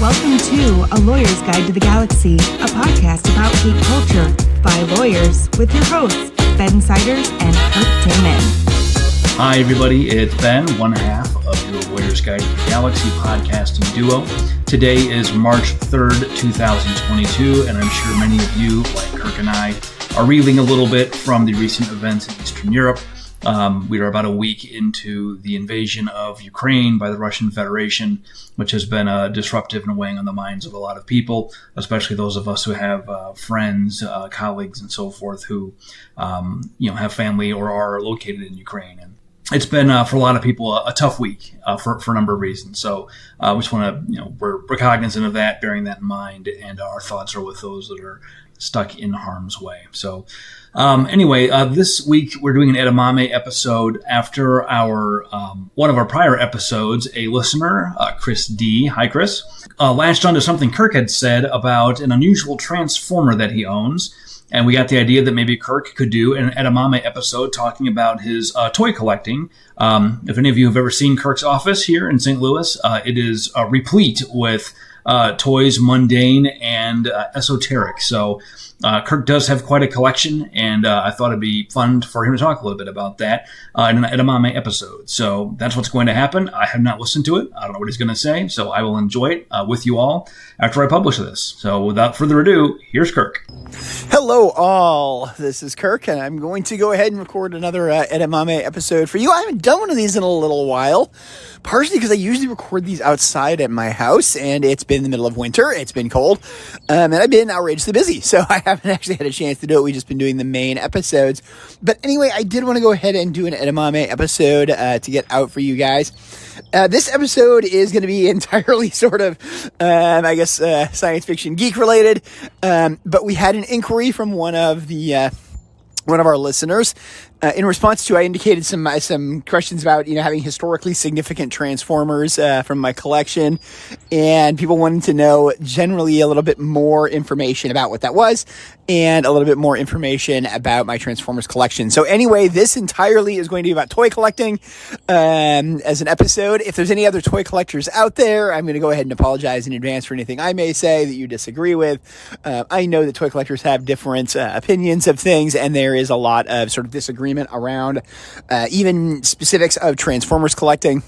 Welcome to A Lawyer's Guide to the Galaxy, a podcast about geek culture by lawyers with your hosts, Ben Siders and Kirk Taman. Hi, everybody. It's Ben, one half of your Lawyer's Guide to the Galaxy podcasting duo. Today is March 3rd, 2022, and I'm sure many of you, like Kirk and I, are reeling a little bit from the recent events in Eastern Europe. We are about a week into the invasion of Ukraine by the Russian Federation, which has been disruptive and weighing on the minds of a lot of people, especially those of us who have friends, colleagues, and so forth who, have family or are located in Ukraine. And it's been, for a lot of people, a tough week for a number of reasons. So we just want to, we're cognizant of that, bearing that in mind, and our thoughts are with those that are stuck in harm's way. So anyway, this week we're doing an Edamame episode after our one of our prior episodes. A listener, Chris D. Hi, Chris. Latched onto something Kirk had said about an unusual transformer that he owns. And we got the idea that maybe Kirk could do an Edamame episode talking about his toy collecting. If any of you have ever seen Kirk's office here in St. Louis, it is replete with toys, mundane and esoteric. So Kirk does have quite a collection, and I thought it'd be fun for him to talk a little bit about that in an Edamame episode. So that's what's going to happen. I have not listened to it. I don't know what he's going to say, so I will enjoy it with you all after I publish this. So without further ado, here's Kirk. Hello all, this is Kirk, and I'm going to go ahead and record another Edamame episode for you. I haven't done one of these in a little while, partially because I usually record these outside at my house, and it's been the middle of winter, it's been cold, and I've been outrageously busy, so I haven't actually had a chance to do it. We've just been doing the main episodes. But anyway, I did want to go ahead and do an Edamame episode to get out for you guys. This episode is going to be entirely sort of, science fiction geek related. But we had an inquiry from one of our listeners. In response to, I indicated some questions about, having historically significant Transformers from my collection, and people wanted to know generally a little bit more information about what that was, and a little bit more information about my Transformers collection. So anyway, this entirely is going to be about toy collecting as an episode. If there's any other toy collectors out there, I'm going to go ahead and apologize in advance for anything I may say that you disagree with. I know that toy collectors have different opinions of things, and there is a lot of sort of disagreement around even specifics of Transformers collecting.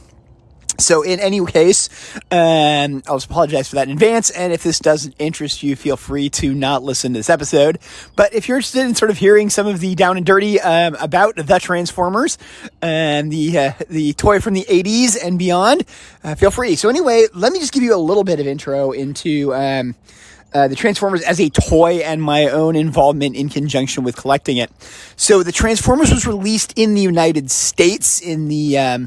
So in any case, I'll just apologize for that in advance, and if this doesn't interest you, feel free to not listen to this episode. But if you're interested in sort of hearing some of the down and dirty about the Transformers and the toy from the 80s and beyond, feel free. So anyway, let me just give you a little bit of intro into the Transformers as a toy and my own involvement in conjunction with collecting it. So the Transformers was released in the United States in the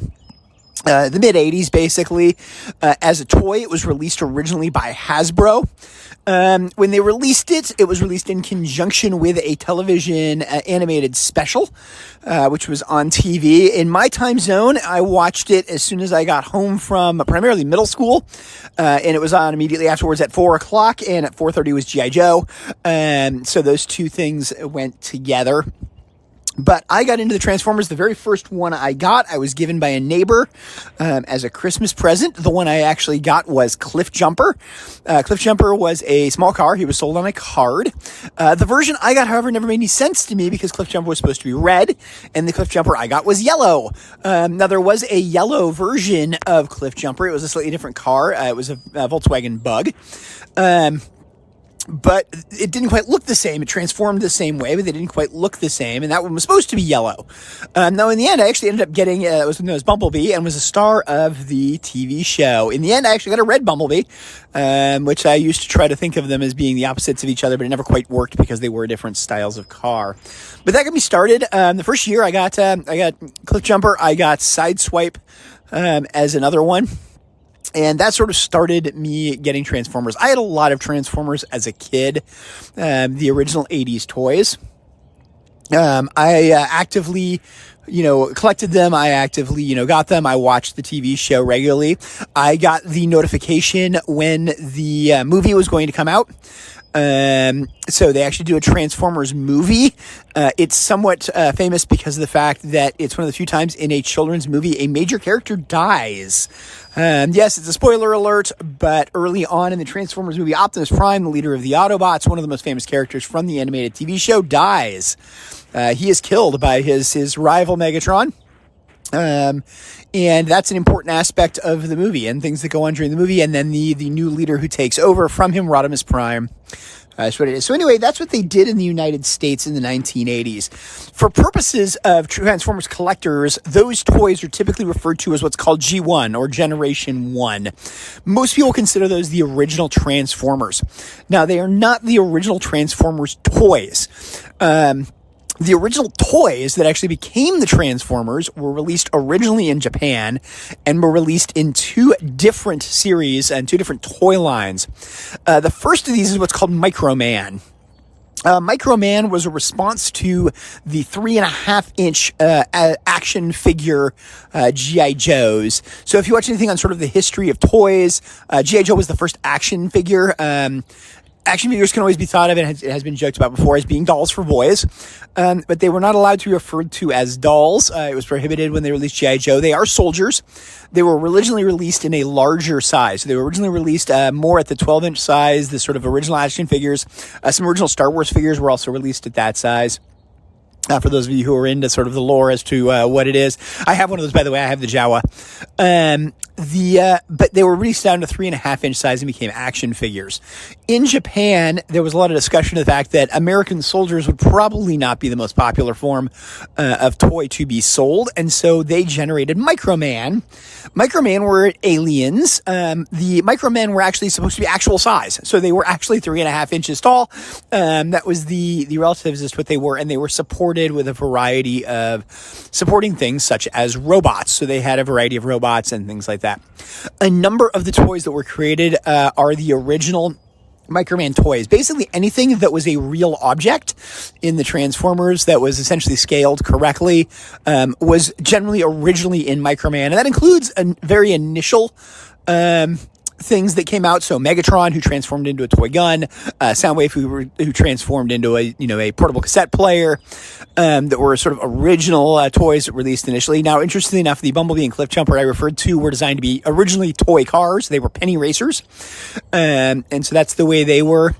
mid-'80s, basically. As a toy, it was released originally by Hasbro. When they released it, it was released in conjunction with a television animated special, which was on TV. In my time zone, I watched it as soon as I got home from primarily middle school, and it was on immediately afterwards at 4 o'clock, and at 4:30 was G.I. Joe. So those two things went together. But I got into the Transformers. The very first one I got, I was given by a neighbor as a Christmas present. The one I actually got was Cliff Jumper. Cliff Jumper was a small car. He was sold on a card. The version I got, however, never made any sense to me because Cliff Jumper was supposed to be red, and the Cliff Jumper I got was yellow. Now, there was a yellow version of Cliff Jumper. It was a slightly different car. It was a Volkswagen Bug. But it didn't quite look the same. It transformed the same way, but they didn't quite look the same. And that one was supposed to be yellow. Now, in the end, I actually ended up getting, it was known as Bumblebee and was a star of the TV show. In the end, I actually got a red Bumblebee, which I used to try to think of them as being the opposites of each other, but it never quite worked because they were different styles of car. But that got me started. The first year I got Cliff Jumper, I got Sideswipe as another one. And that sort of started me getting Transformers. I had a lot of Transformers as a kid, the original 80s toys. I actively collected them. I actively, got them. I watched the TV show regularly. I got the notification when the movie was going to come out. So they actually do a Transformers movie. It's somewhat famous because of the fact that it's one of the few times in a children's movie a major character dies. Yes, it's a spoiler alert, but early on in the Transformers movie, Optimus Prime, the leader of the Autobots, one of the most famous characters from the animated TV show, dies. He is killed by his rival Megatron. And that's an important aspect of the movie and things that go on during the movie. And then the new leader who takes over from him, Rodimus Prime. That's what it is. So anyway, that's what they did in the United States in the 1980s. For purposes of Transformers collectors, those toys are typically referred to as what's called G1 or Generation 1. Most people consider those the original Transformers. Now, they are not the original Transformers toys. The original toys that actually became the Transformers were released originally in Japan and were released in two different series and two different toy lines. The first of these is what's called Microman. Microman was a response to the 3.5-inch action figure G.I. Joes. So if you watch anything on sort of the history of toys, G.I. Joe was the first action figure. Action figures can always be thought of, and it has been joked about before, as being dolls for boys. But they were not allowed to be referred to as dolls. It was prohibited when they released G.I. Joe. They are soldiers. They were originally released in a larger size. So they were originally released more at the 12-inch size, the sort of original action figures. Some original Star Wars figures were also released at that size. For those of you who are into sort of the lore as to what it is. I have one of those, by the way. I have the Jawa. But they were released down to 3.5-inch size and became action figures. In Japan, there was a lot of discussion of the fact that American soldiers would probably not be the most popular form of toy to be sold, and so they generated Microman. Microman were aliens. The Microman were actually supposed to be actual size, so they were actually 3.5 inches tall. That was the relatives as to what they were, and they were supported with a variety of supporting things such as robots. So they had a variety of robots and things like that. A number of the toys that were created are the original Microman toys. Basically anything that was a real object in the Transformers that was essentially scaled correctly was generally originally in Microman. And that includes a very initial things that came out. So Megatron, who transformed into a toy gun, Soundwave, who transformed into a portable cassette player, that were sort of original toys released initially. Now, interestingly enough, the Bumblebee and Cliffjumper I referred to were designed to be originally toy cars. They were penny racers, and so that's the way they were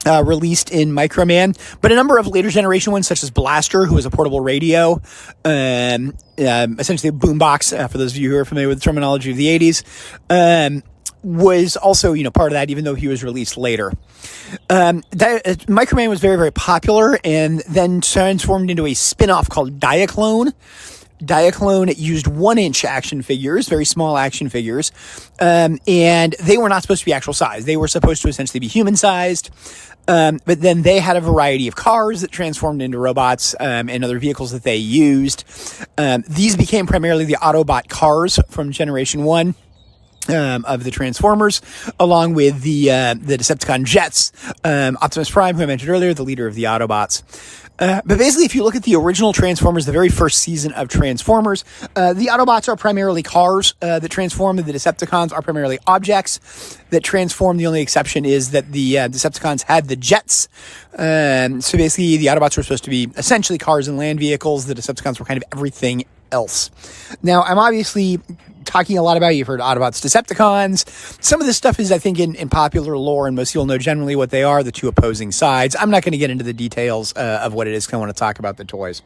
released in Microman. But a number of later generation ones, such as Blaster, who was a portable radio, essentially a boombox, for those of you who are familiar with the terminology of the 80s, was also, part of that, even though he was released later. Microman was very, very popular and then transformed into a spin-off called Diaclone. Diaclone used 1-inch action figures, very small action figures, and they were not supposed to be actual size. They were supposed to essentially be human-sized, but then they had a variety of cars that transformed into robots and other vehicles that they used. These became primarily the Autobot cars from Generation 1. Of the Transformers, along with the Decepticon jets, Optimus Prime, who I mentioned earlier, the leader of the Autobots. But basically, if you look at the original Transformers, the very first season of Transformers, the Autobots are primarily cars that transform, and the Decepticons are primarily objects that transform. The only exception is that the Decepticons had the jets. So basically, the Autobots were supposed to be essentially cars and land vehicles. The Decepticons were kind of everything else. Now, I'm obviously talking a lot about, you've heard Autobots, Decepticons. Some of this stuff is, I think, in popular lore, and most people know generally what they are, the two opposing sides. I'm not going to get into the details of what it is, because I want to talk about the toys.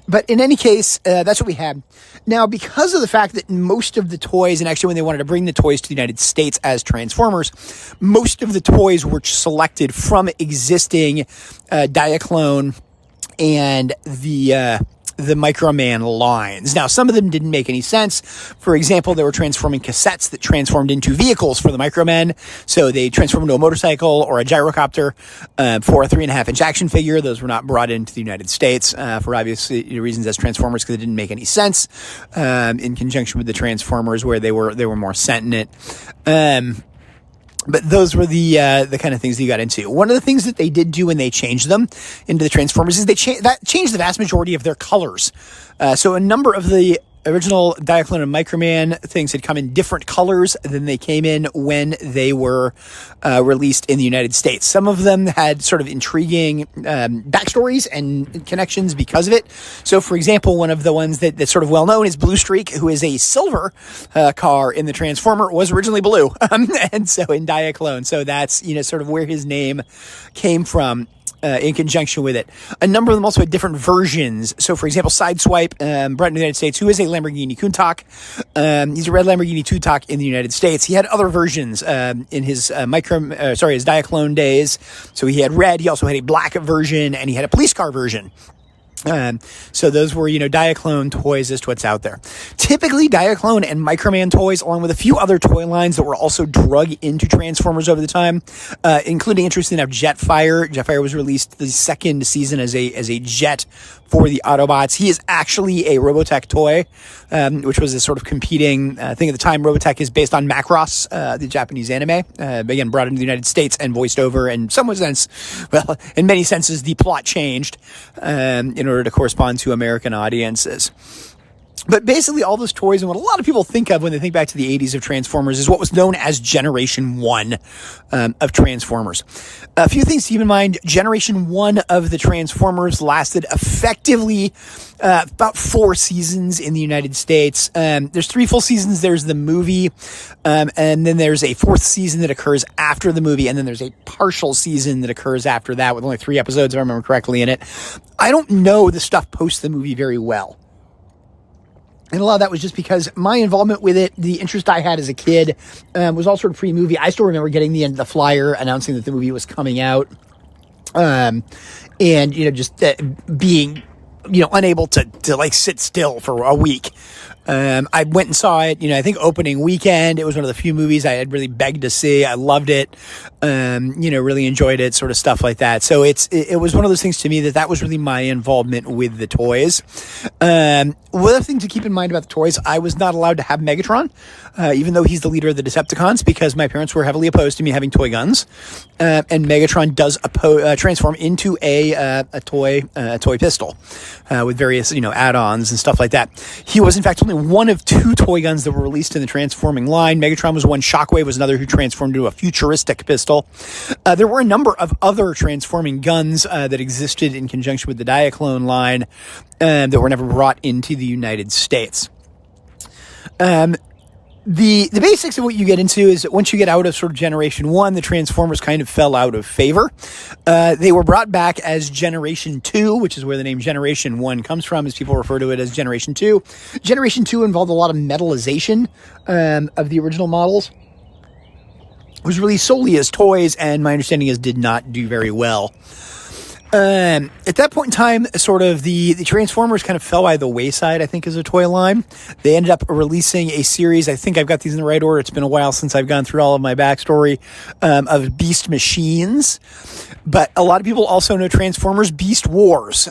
But in any case, that's what we had. Now, because of the fact that most of the toys, and actually when they wanted to bring the toys to the United States as Transformers, most of the toys were selected from existing Diaclone and the Microman lines. Now, some of them didn't make any sense. For example, they were transforming cassettes that transformed into vehicles for the Micromen. So they transformed into a motorcycle or a gyrocopter for a 3.5-inch action figure. Those were not brought into the United States for obvious reasons as Transformers, because it didn't make any sense in conjunction with the Transformers, where they were more sentient. But those were the kind of things that you got into. One of the things that they did do when they changed them into the Transformers is that changed the vast majority of their colors. So a number of the original Diaclone and Microman things had come in different colors than they came in when they were released in the United States. Some of them had sort of intriguing backstories and connections because of it. So, for example, one of the ones that's sort of well known is Blue Streak, who is a silver car in the Transformer, was originally blue, and so in Diaclone. So that's sort of where his name came from. In conjunction with it. A number of them also had different versions. So, for example, Sideswipe, brought in the United States, who is a Lamborghini Countach. He's a red Lamborghini Countach in the United States. He had other versions in his his Diaclone days. So he had red. He also had a black version, and he had a police car version. So those were, Diaclone toys as to what's out there. Typically, Diaclone and Microman toys, along with a few other toy lines that were also drug into Transformers over the time, including, interestingly enough, Jetfire. Jetfire was released the second season as a jet for the Autobots. He is actually a Robotech toy, which was a sort of competing thing at the time. Robotech is based on Macross, the Japanese anime, again, brought into the United States and voiced over. In in many senses, the plot changed in order to correspond to American audiences. But basically, all those toys and what a lot of people think of when they think back to the 80s of Transformers is what was known as Generation 1 of Transformers. A few things to keep in mind. Generation 1 of the Transformers lasted effectively about 4 seasons in the United States. There's 3 full seasons. There's the movie, and then there's a 4th season that occurs after the movie, and then there's a partial season that occurs after that with only 3 episodes, if I remember correctly, in it. I don't know the stuff post the movie very well. And a lot of that was just because my involvement with it, the interest I had as a kid, was all sort of pre-movie. I still remember getting the flyer announcing that the movie was coming out, and just being unable to like sit still for a week. I went and saw it, I think opening weekend. It was one of the few movies I had really begged to see. I loved it, really enjoyed it, sort of stuff like that. So it was one of those things to me that was really my involvement with the toys. One other thing to keep in mind about the toys, I was not allowed to have Megatron, even though he's the leader of the Decepticons, because my parents were heavily opposed to me having toy guns. And Megatron does transform into a toy pistol, with various, add-ons and stuff like that. He was, in fact, only one of 2 toy guns that were released in the transforming line. Megatron was one, Shockwave was another, who transformed into a futuristic pistol. There were a number of other transforming guns that existed in conjunction with the Diaclone line that were never brought into the United States. The basics of what you get into is that once you get out of sort of Generation 1, the Transformers kind of fell out of favor. They were brought back as Generation 2, which is where the name Generation 1 comes from, as people refer to it as Generation 2. Generation 2 involved a lot of metallization of the original models. It was released solely as toys, and my understanding is did not do very well. At that point in time, sort of the Transformers kind of fell by the wayside, I think, as a toy line. They ended up releasing a series, I think I've got these in the right order, it's been a while since I've gone through all of my backstory, of Beast Machines. But a lot of people also know Transformers Beast Wars.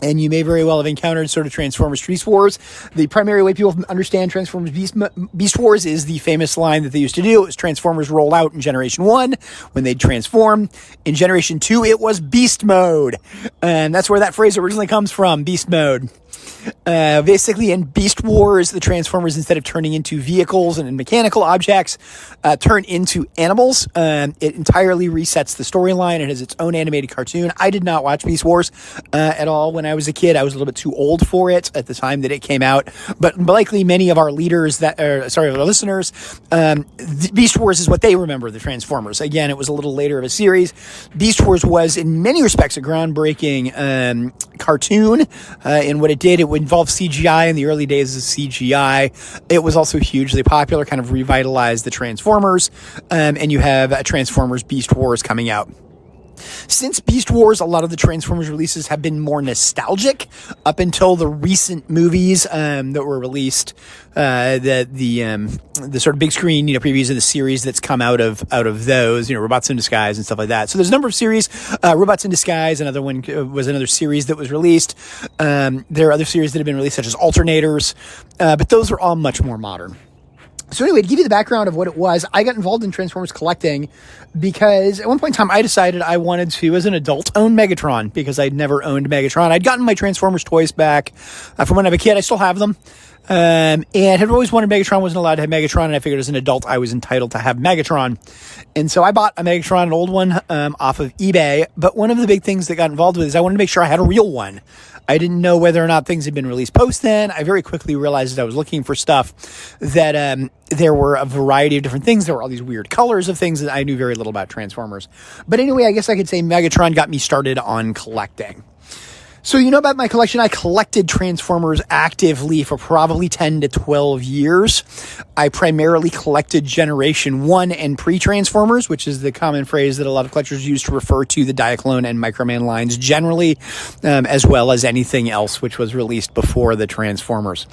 And you may very well have encountered sort of Transformers Beast Wars. The primary way people understand Transformers Beast Wars is the famous line that they used to do. It was Transformers rolled out in Generation 1 when they'd transform. In Generation 2, it was Beast Mode. And that's where that phrase originally comes from, Beast Mode. Basically, in Beast Wars, the Transformers, instead of turning into vehicles and mechanical objects, turn into animals. It entirely resets the storyline. It has its own animated cartoon. I did not watch Beast Wars at all when I was a kid. I was a little bit too old for it at the time that it came out. But likely many of our our listeners, Beast Wars is what they remember, the Transformers. Again, it was a little later of a series. Beast Wars was, in many respects, a groundbreaking cartoon in what it did. It would involve CGI in the early days of CGI. It was also hugely popular, kind of revitalized the Transformers, and you have Transformers Beast Wars coming out. Since Beast Wars, a lot of the Transformers releases have been more nostalgic up until the recent movies that were released. The sort of big screen, previews of the series that's come out of those, Robots in Disguise and stuff like that. So there's a number of series. Robots in Disguise, another one was another series that was released. There are other series that have been released, such as Alternators, but those are all much more modern. So anyway, to give you the background of what it was, I got involved in Transformers collecting because at one point in time I decided I wanted to, as an adult, own Megatron because I'd never owned Megatron. I'd gotten my Transformers toys back from when I was a kid. I still have them. And had always wanted Megatron, wasn't allowed to have Megatron, and I figured as an adult I was entitled to have Megatron. And so I bought a Megatron, an old one, off of eBay. But one of the big things that got involved with it is I wanted to make sure I had a real one. I didn't know whether or not things had been released post then. I very quickly realized that I was looking for stuff that there were a variety of different things. There were all these weird colors of things that I knew very little about Transformers. But anyway, I guess I could say Megatron got me started on collecting. So you know about my collection. I collected Transformers actively for probably 10 to 12 years. I primarily collected Generation 1 and pre-Transformers, which is the common phrase that a lot of collectors use to refer to the Diaclone and Microman lines generally, as well as anything else which was released before the Transformers.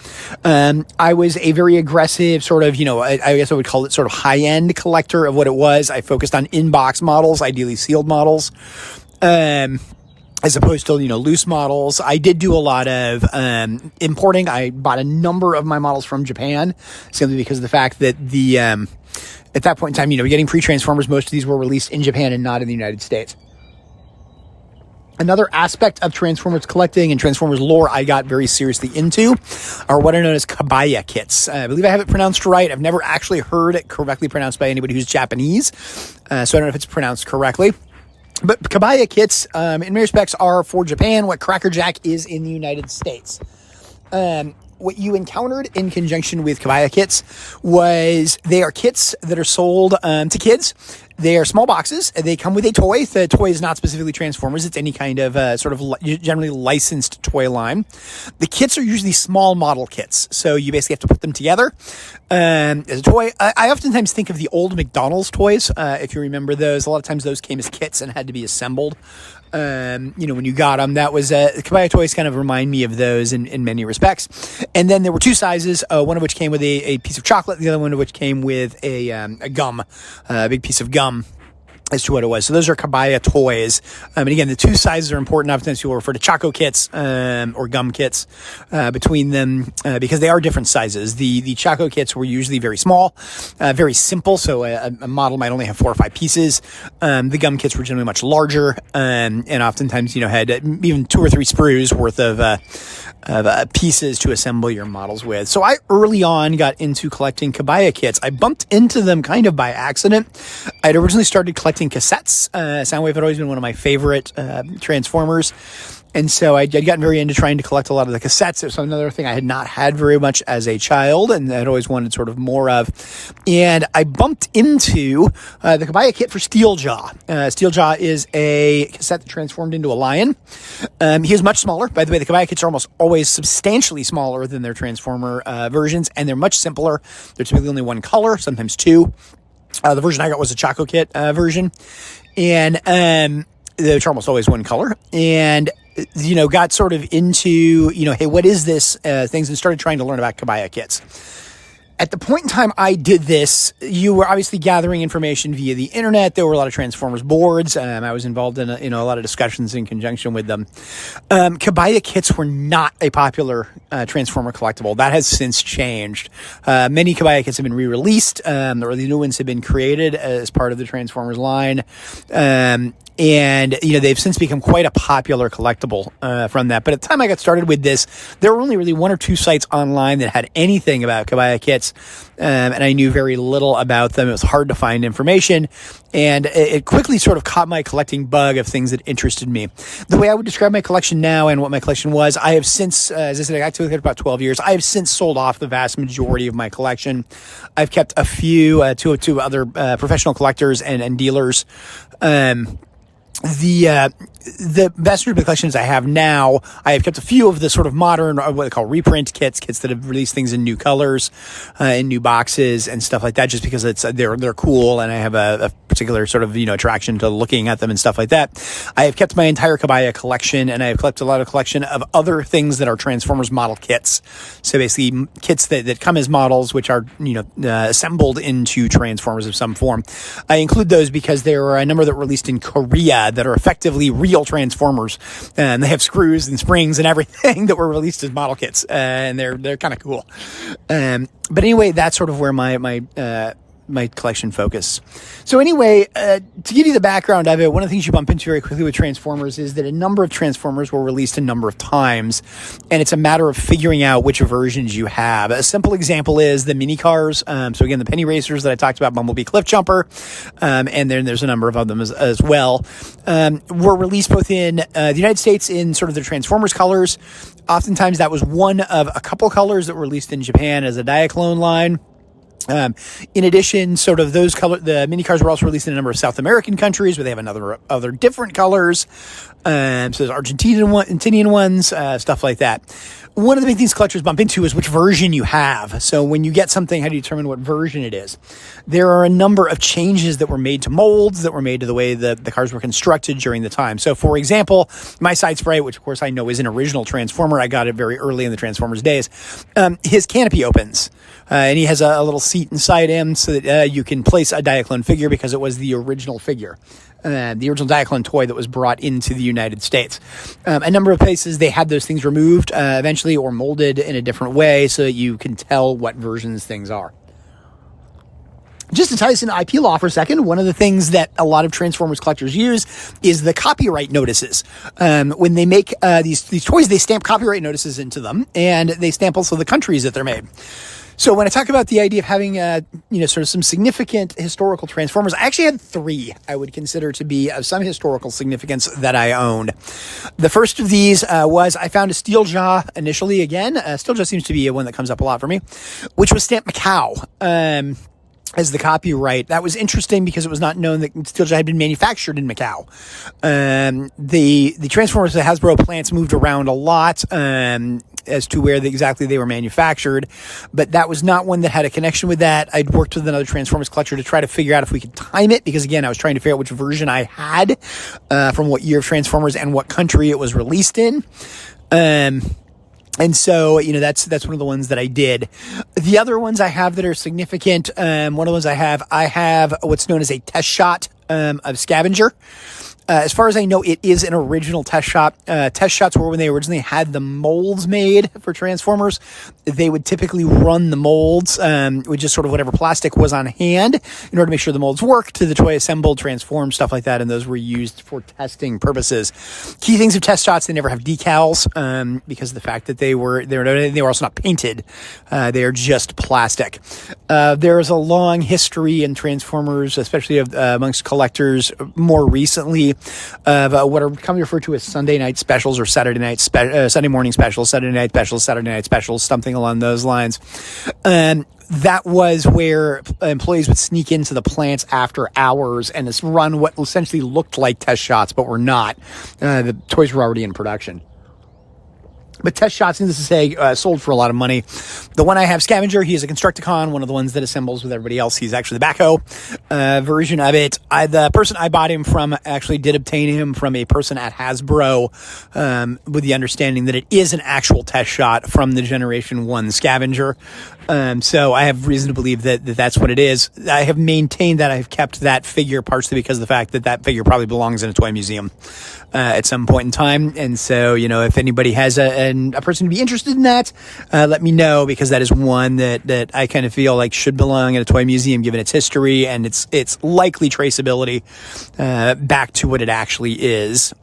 I was a very aggressive sort of, I guess I would call it sort of high-end collector of what it was. I focused on in-box models, ideally sealed models. As opposed to, loose models. I did do a lot of importing. I bought a number of my models from Japan, simply because of the fact that at that point in time, getting pre-Transformers, most of these were released in Japan and not in the United States. Another aspect of Transformers collecting and Transformers lore I got very seriously into are what are known as kabaya kits. I believe I have it pronounced right. I've never actually heard it correctly pronounced by anybody who's Japanese, so I don't know if it's pronounced correctly. But kabaya kits, in many respects, are for Japan what Cracker Jack is in the United States. What you encountered in conjunction with kabaya kits was they are kits that are sold to kids. They are small boxes. They come with a toy. The toy is not specifically Transformers. It's any kind of generally licensed toy line. The kits are usually small model kits. So you basically have to put them together as a toy. I oftentimes think of the old McDonald's toys. If you remember those, a lot of times those came as kits and had to be assembled. When you got them, that was kabaya toys kind of remind me of those in many respects. And then there were two sizes, one of which came with a piece of chocolate, the other one of which came with a gum, a big piece of gum as to what it was. So those are kabaya toys. And again, the two sizes are important. Oftentimes people refer to choco kits or gum kits between them because they are different sizes. The choco kits were usually very small, very simple. So a model might only have 4 or 5 pieces. The gum kits were generally much larger and oftentimes, had even 2 or 3 sprues worth of pieces to assemble your models with. So I early on got into collecting kabaya kits. I bumped into them kind of by accident. I'd originally started collecting cassettes. Soundwave had always been one of my favorite Transformers. And so I'd gotten very into trying to collect a lot of the cassettes. It was another thing I had not had very much as a child and I'd always wanted sort of more of. And I bumped into the kabaya kit for Steeljaw. Steeljaw is a cassette that transformed into a lion. He is much smaller. By the way, the kabaya kits are almost always substantially smaller than their Transformer versions, and they're much simpler. They're typically only one color, sometimes 2. The version I got was a Choco Kit version, and which are almost always one color. And got sort of into hey, what is this things, and started trying to learn about kabaya kits. At the point in time I did this, you were obviously gathering information via the internet. There were a lot of Transformers boards. I was involved in a lot of discussions in conjunction with them. Kabaya kits were not a popular Transformer collectible. That has since changed. Many kabaya kits have been re-released, or the new ones have been created as part of the Transformers line. And, they've since become quite a popular collectible from that. But at the time I got started with this, there were only really 1 or 2 sites online that had anything about kabaya kits. And I knew very little about them. It was hard to find information. And it quickly sort of caught my collecting bug of things that interested me. The way I would describe my collection now and what my collection was, I have since, as I said, I got to it about 12 years. I have since sold off the vast majority of my collection. I've kept a few, two other professional collectors and dealers. The vast majority of the collections I have now, I have kept a few of the sort of modern, what they call reprint kits that have released things in new colors, in new boxes and stuff like that, just because they're cool, and I have a particular sort of, attraction to looking at them and stuff like that. I have kept my entire Kabaya collection, and I have collected a lot of collection of other things that are Transformers model kits. So basically kits that come as models, which are, assembled into Transformers of some form. I include those because there are a number that were released in Korea that are effectively real Transformers, and they have screws and springs and everything that were released as model kits, and they're kind of cool. But anyway, that's sort of where my collection focus. So anyway, to give you the background of it, one of the things you bump into very quickly with Transformers is that a number of Transformers were released a number of times, and it's a matter of figuring out which versions you have. A simple example is the mini cars. So again, the penny racers that I talked about, Bumblebee Cliff Jumper, and then there's a number of them as well, were released both in the United States in sort of the Transformers colors. Oftentimes that was one of a couple colors that were released in Japan as a Diaclone line. In addition, sort of the mini cars were also released in a number of South American countries where they have other different colors. So there's Argentinian ones, stuff like that. One of the big things collectors bump into is which version you have. So when you get something, how do you determine what version it is? There are a number of changes that were made to molds, that were made to the way the cars were constructed during the time. So for example, my side sprite, which of course I know is an original Transformer, I got it very early in the Transformers days, his canopy opens. And he has a little seat inside him so that you can place a Diaclone figure because it was the original figure. The original Diaclone toy that was brought into the United States. A number of places they had those things removed eventually or molded in a different way so that you can tell what versions things are. Just to tie this into IP law for a second, one of the things that a lot of Transformers collectors use is the copyright notices. When they make these toys, they stamp copyright notices into them, and they stamp also the countries that they're made. So when I talk about the idea of having, sort of some significant historical Transformers, I actually had 3 I would consider to be of some historical significance that I owned. The first of these was I found a Steeljaw initially again. Steeljaw seems to be one that comes up a lot for me, which was stamped Macau. As the copyright. That was interesting because it was not known that Steeljaw had been manufactured in Macau. The Transformers that Hasbro plants moved around a lot as to where exactly they were manufactured, but that was not one that had a connection with that. I'd worked with another Transformers collector to try to figure out if we could time it, because again, I was trying to figure out which version I had from what year of Transformers and what country it was released in. And so, that's one of the ones that I did. The other ones I have that are significant, one of the ones I have what's known as a test shot of Scavenger. As far as I know, it is an original test shot. Test shots were when they originally had the molds made for Transformers. They would typically run the molds with just sort of whatever plastic was on hand in order to make sure the molds worked, to the toy assembled, transformed, stuff like that, and those were used for testing purposes. Key things of test shots: they never have decals because of the fact that they were also not painted. They are just plastic. There is a long history in Transformers, especially amongst collectors, more recently, of what are commonly referred to as Sunday night specials or Sunday morning specials, Saturday night specials, Saturday night specials, something along those lines. That was where employees would sneak into the plants after hours and run what essentially looked like test shots, but were not. The toys were already in production. But test shots, needless to say, sold for a lot of money. The one I have, Scavenger, he is a Constructicon, one of the ones that assembles with everybody else. He's actually the backhoe version of it. The person I bought him from actually did obtain him from a person at Hasbro with the understanding that it is an actual test shot from the Generation 1 Scavenger. So I have reason to believe that that's what it is. I have maintained that I've kept that figure partially because of the fact that figure probably belongs in a toy museum at some point in time. And so, if anybody has a person to be interested in that, let me know, because that is one that I kind of feel like should belong in a toy museum given its history and its likely traceability back to what it actually is.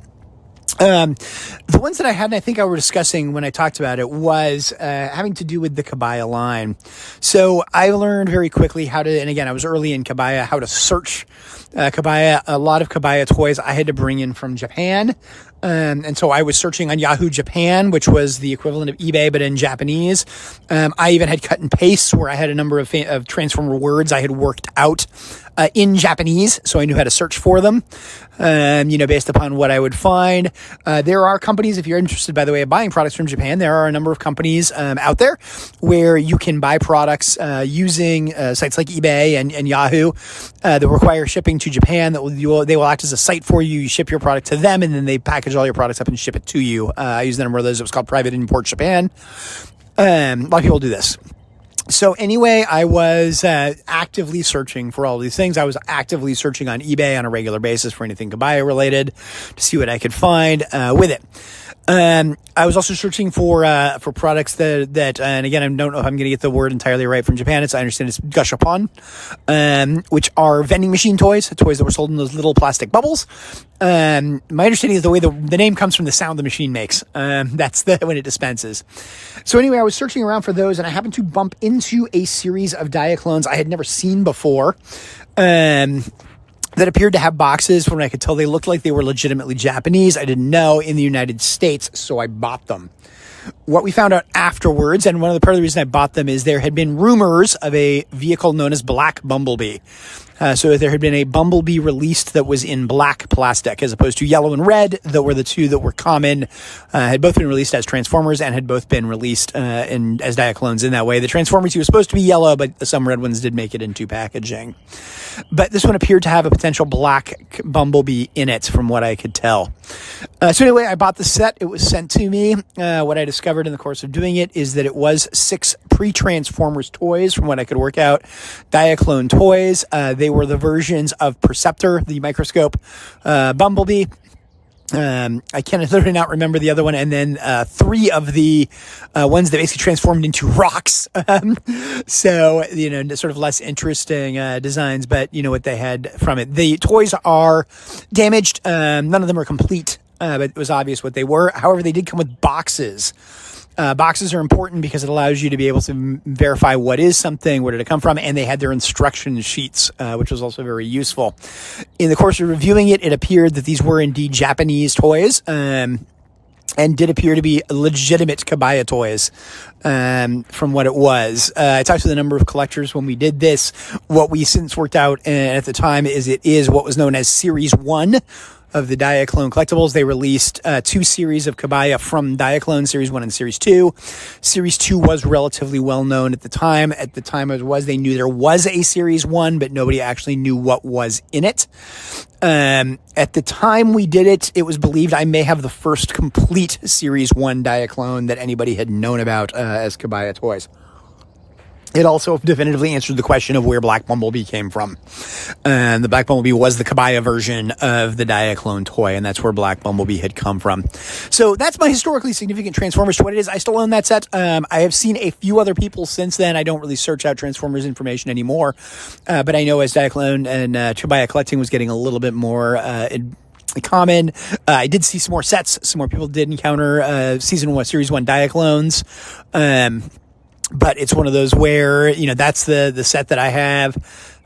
The ones that I had, and I think I were discussing when I talked about it, was having to do with the Kabaya line. So I learned very quickly how to, and again, I was early in Kabaya, how to search Kabaya. A lot of Kabaya toys I had to bring in from Japan. And so I was searching on Yahoo Japan, which was the equivalent of eBay, but in Japanese. I even had cut and paste where I had a number of Transformer words I had worked out in Japanese, so I knew how to search for them, based upon what I would find. There are companies, if you're interested, by the way, of buying products from Japan, there are a number of companies out there where you can buy products using sites like eBay and Yahoo that require shipping to Japan. They will act as a site for you. You ship your product to them, and then they package all your products up and ship it to you. I used a number of those. It was called Private Import Japan. A lot of people do this. So anyway, I was actively searching for all these things. I was actively searching on eBay on a regular basis for anything Kabaya related to see what I could find with it. I was also searching for products that and again, I don't know if I'm going to get the word entirely right from Japan. I understand it's gashapon, which are vending machine toys that were sold in those little plastic bubbles. My understanding is the way the name comes from the sound the machine makes. That's when it dispenses. So anyway, I was searching around for those, and I happened to bump into a series of Diaclones I had never seen before. That appeared to have boxes from what I could tell they looked like they were legitimately Japanese. I didn't know in the United States, so I bought them. What we found out afterwards, and part of the reason I bought them is there had been rumors of a vehicle known as Black Bumblebee. So there had been a Bumblebee released that was in black plastic as opposed to yellow and red, that were the two that were common, had both been released as Transformers and had both been released as Diaclones in that way. The Transformers was supposed to be yellow, but some red ones did make it into packaging. But this one appeared to have a potential black Bumblebee in it from what I could tell. So anyway, I bought the set. It was sent to me. What I discovered in the course of doing it is that it was 6 pre-Transformers toys from what I could work out. Diaclone toys. They were the versions of Perceptor, the microscope Bumblebee. I can literally not remember the other one. And then 3 of the ones that basically transformed into rocks. So, sort of less interesting designs, but you know what they had from it. The toys are damaged. None of them are complete, but it was obvious what they were. However, they did come with boxes. Boxes are important because it allows you to be able to verify what is something, where did it come from, and they had their instruction sheets, which was also very useful. In the course of reviewing it, it appeared that these were indeed Japanese toys, and did appear to be legitimate Kabaya toys, from what it was. I talked to a number of collectors when we did this. What we since worked out at the time is it is what was known as Series 1 of the Diaclone collectibles. They released 2 series of Kabaya from Diaclone, Series 1 and Series 2. Series 2 was relatively well known at the time. At the time they knew there was a Series 1, but nobody actually knew what was in it. At the time we did it, it was believed I may have the first complete Series 1 Diaclone that anybody had known about as Kabaya toys. It also definitively answered the question of where Black Bumblebee came from. The Black Bumblebee was the Kabaya version of the Diaclone toy, and that's where Black Bumblebee had come from. So that's my historically significant Transformers to what it is. I still own that set. I have seen a few other people since then. I don't really search out Transformers information anymore, but I know as Diaclone and Kabaya collecting was getting a little bit more common. I did see some more sets. Some more people did encounter Series 1 Diaclones. But it's one of those where, that's the set that I have,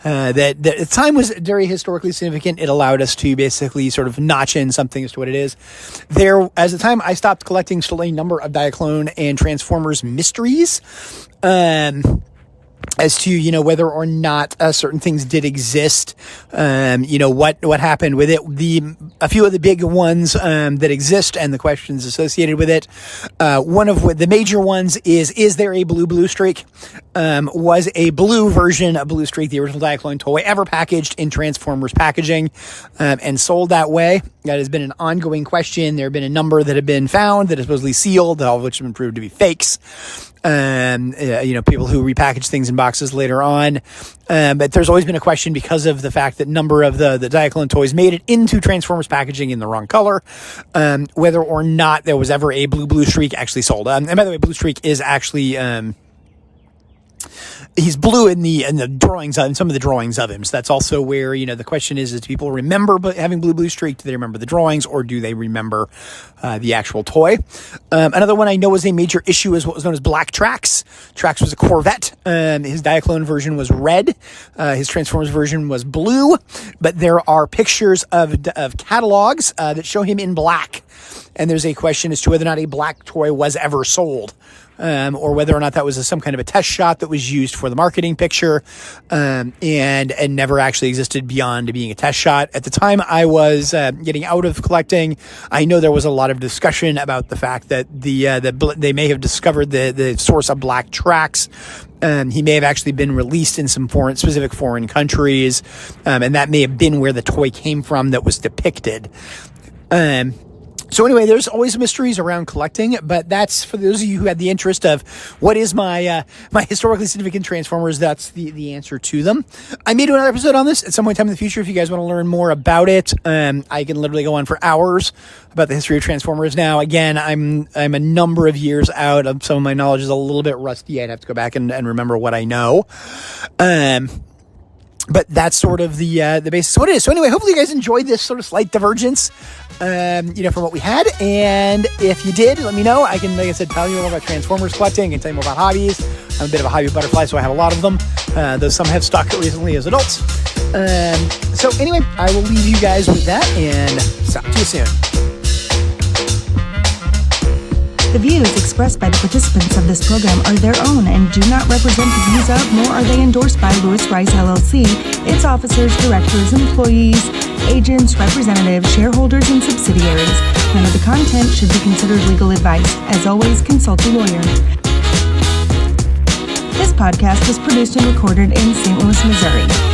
that at the time was very historically significant. It allowed us to basically sort of notch in something as to what it is. There, as the time I stopped collecting, still a number of Diaclone and Transformers mysteries, as to, whether or not certain things did exist, what happened with it. A few of the big ones that exist and the questions associated with it. One of the major ones is there a blue streak? Was a blue version of Blue Streak, the original Diaclone toy, ever packaged in Transformers packaging and sold that way? That has been an ongoing question. There have been a number that have been found that are supposedly sealed, all of which have been proved to be fakes. People who repackage things in boxes later on. But there's always been a question because of the fact that a number of the Diaclone toys made it into Transformers packaging in the wrong color, whether or not there was ever a blue streak actually sold. And by the way, Blue Streak is actually he's blue in the drawings, in some of the drawings of him. So that's also where, the question is do people remember having blue streak? Do they remember the drawings, or do they remember the actual toy? Another one I know was a major issue is what was known as Black Trax. Trax was a Corvette. His Diaclone version was red. His Transformers version was blue. But there are pictures of catalogs that show him in black. And there's a question as to whether or not a black toy was ever sold. Or whether or not that was some kind of a test shot that was used for the marketing picture, and never actually existed beyond being a test shot. At the time I was getting out of collecting, I know there was a lot of discussion about the fact that they may have discovered the source of Black Trax. He may have actually been released in some specific foreign countries, and that may have been where the toy came from that was depicted. So anyway, there's always mysteries around collecting, but that's for those of you who had the interest of what is my historically significant Transformers. That's the answer to them. I may do another episode on this at some point in time in the future if you guys want to learn more about it. I can literally go on for hours about the history of Transformers. Now, again, I'm a number of years out. Some of my knowledge is a little bit rusty. I'd have to go back and remember what I know. But that's sort of the basis of what it is. So anyway, hopefully you guys enjoyed this sort of slight divergence, from what we had. And if you did, let me know. I can, like I said, tell you more about Transformers collecting. I can tell you more about hobbies. I'm a bit of a hobby butterfly, so I have a lot of them. Though some have stuck recently as adults. So anyway, I will leave you guys with that and talk to you soon. The views expressed by the participants of this program are their own and do not represent the views of, nor are they endorsed by Lewis Rice LLC, its officers, directors, employees, agents, representatives, shareholders, and subsidiaries. None of the content should be considered legal advice. As always, consult a lawyer. This podcast was produced and recorded in St. Louis, Missouri.